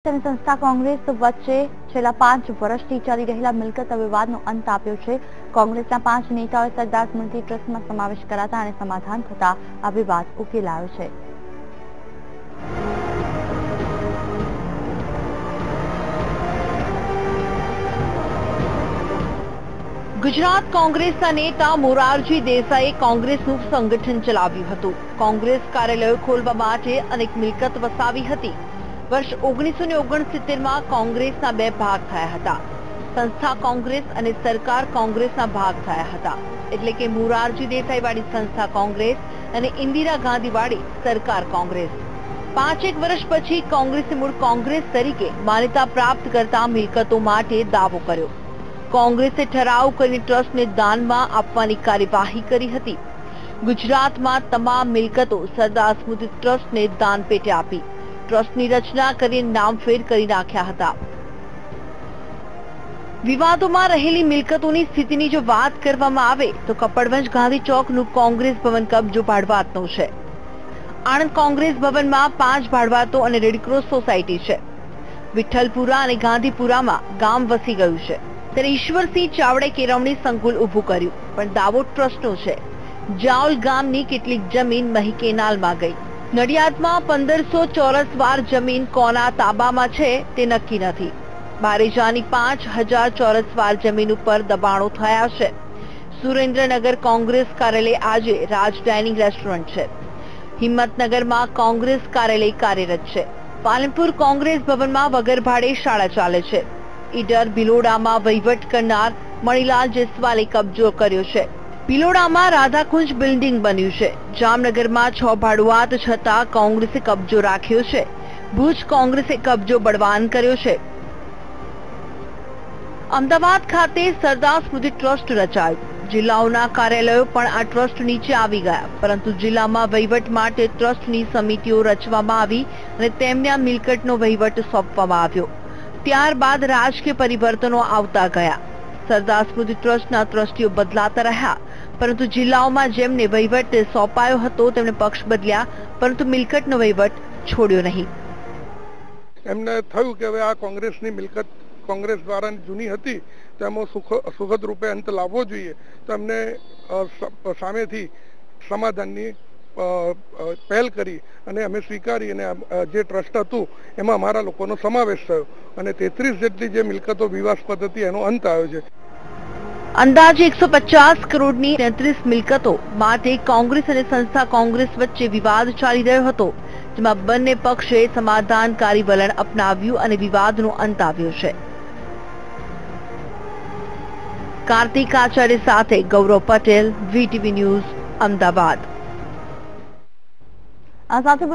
સંસ્થા કોંગ્રેસ વચ્ચે છેલ્લા 5 વર્ષથી ચાલી રહેલા મિલકત વિવાદનો અંત આપ્યો છે। કોંગ્રેસના 5 નેતાઓએ સરદાર સ્મૃતિ ટ્રસ્ટમાં સમાવેશ કરાતા અને સમાધાન થતા આ વિવાદ ઉકેલાયો છે। ગુજરાત કોંગ્રેસના નેતા મોરારજી દેસાઈએ કોંગ્રેસનું સંગઠન ચલાવ્યું હતું। કોંગ્રેસ કાર્યાલયો ખોલવા માટે અનેક મિલકત વસાવી હતી। વર્ષ 1969 માં કોંગ્રેસના 2 ભાગ થયા હતા। સંસ્થા કોંગ્રેસ અને સરકાર કોંગ્રેસના ભાગ થયા હતા, એટલે કે મોરારજી દેસાઈ વાળી સંસ્થા કોંગ્રેસ અને ઇન્દિરા ગાંધી વાળી સરકાર કોંગ્રેસ। 5 વર્ષ પછી કોંગ્રેસે મૂળ કોંગ્રેસ તરીકે માન્યતા પ્રાપ્ત કરતા મિલકતો માટે દાવો કર્યો। કોંગ્રેસે ઠરાવ કરીને ટ્રસ્ટને દાનમાં આપવાની કાર્યવાહી કરી હતી। ગુજરાતમાં તમામ મિલકતો સરદાર સ્મૃતિ ટ્રસ્ટને દાન પેટે આપી ટ્રસ્ટની રચના કરી નામફેર કરી નાખ્યા હતા। વિવાદોમાં રહેલી મિલકતોની સ્થિતિની જો વાત કરવામાં આવે તો કપડવંજ ગાંધી ચોકનું કોંગ્રેસ ભવન કબજો ભાડવાતનો છે। આણંદ કોંગ્રેસ ભવનમાં 5 ભાડવાતો અને રેડક્રોસ સોસાયટી છે। વિઠ્ઠલપુરા અને ગાંધીપુરામાં ગામ વસી ગયું છે। ત્યારે ઈશ્વરસિંહ ચાવડે કેળવણી સંકુલ ઊભું કર્યું, પણ દાવો ટ્રસ્ટનો છે। જાઓલ ગામની કેટલીક જમીન મહી કેનાલમાં ગઈ। નડિયાદમાં 1500 ચોરસ વાર જમીન કોના તાબામાં છે તે નક્કી નથી। બારેજાની 5000 ચોરસ વાર જમીન ઉપર દબાણો થયા છે। સુરેન્દ્રનગર કોંગ્રેસ કાર્યાલય આજે રાજ ડાઇનિંગ રેસ્ટોરન્ટ છે। હિંમતનગરમાં કોંગ્રેસ કાર્યાલય કાર્યરત છે। પાલનપુર કોંગ્રેસ ભવનમાં વગર ભાડે શાળા ચાલે છે। ઈડર ભિલોડામાં વહીવટ કરનાર મણિલાલ જયસ્વાલે કબજો કર્યો છે। ભિલોડામાં રાધાકુંજ બિલ્ડિંગ બન્યું છે। જામનગરમાં 6 ભાડુઆત છતાં કોંગ્રેસે કબજો રાખ્યો છે। ભુજ કોંગ્રેસે કબજો બળવાન કર્યો છે। અમદાવાદ ખાતે સરદાર સ્મૃતિ ટ્રસ્ટ રચાયું। જિલ્લાઓના કાર્યાલયો પણ આ ટ્રસ્ટ નીચે આવી ગયા, પરંતુ જિલ્લામાં વહીવટ માટે ટ્રસ્ટની સમિતિઓ રચવામાં આવી અને તેમને આ મિલકતનો વહીવટ સોંપવામાં આવ્યો। ત્યારબાદ રાજકીય પરિવર્તનો આવતા ગયા। સરદાર સ્મૃતિ ટ્રસ્ટના ટ્રસ્ટીઓ બદલાતા રહ્યા, પરંતુ જિલ્લાઓમાં જેમને વહીવટ સોંપાયો હતો તેમણે પક્ષ બદલ્યા, પરંતુ મિલકતનો વહીવટ છોડ્યો નહીં। એમને થયું કે હવે આ કોંગ્રેસની મિલકત કોંગ્રેસ દ્વારા જૂની હતી, તેમાં સુખદ રૂપે અંત લાવવો જોઈએ, તો એમને સામેથી સમાધાનની પહેલ કરી અને અમે સ્વીકારી અને જે ટ્રસ્ટ હતું એમાં અમારા લોકોનો સમાવેશ થયો અને 33 જેટલી જે મિલકતો વિવાદાસ્પદ હતી એનો અંત આવ્યો છે। અંદાજે 150 કરોડની 33 મિલકતો માટે કોંગ્રેસ અને સંસ્થા કોંગ્રેસ વચ્ચે વિવાદ ચાલી રહ્યો હતો, જેમાં બંને પક્ષે સમાધાનકારી વલણ અપનાવ્યું અને વિવાદનો અંત આવ્યો છે। કાર્તિક આચાર્ય સાથે ગૌરવ પટેલ, VTV ન્યૂઝ, અમદાવાદ। આ સાથે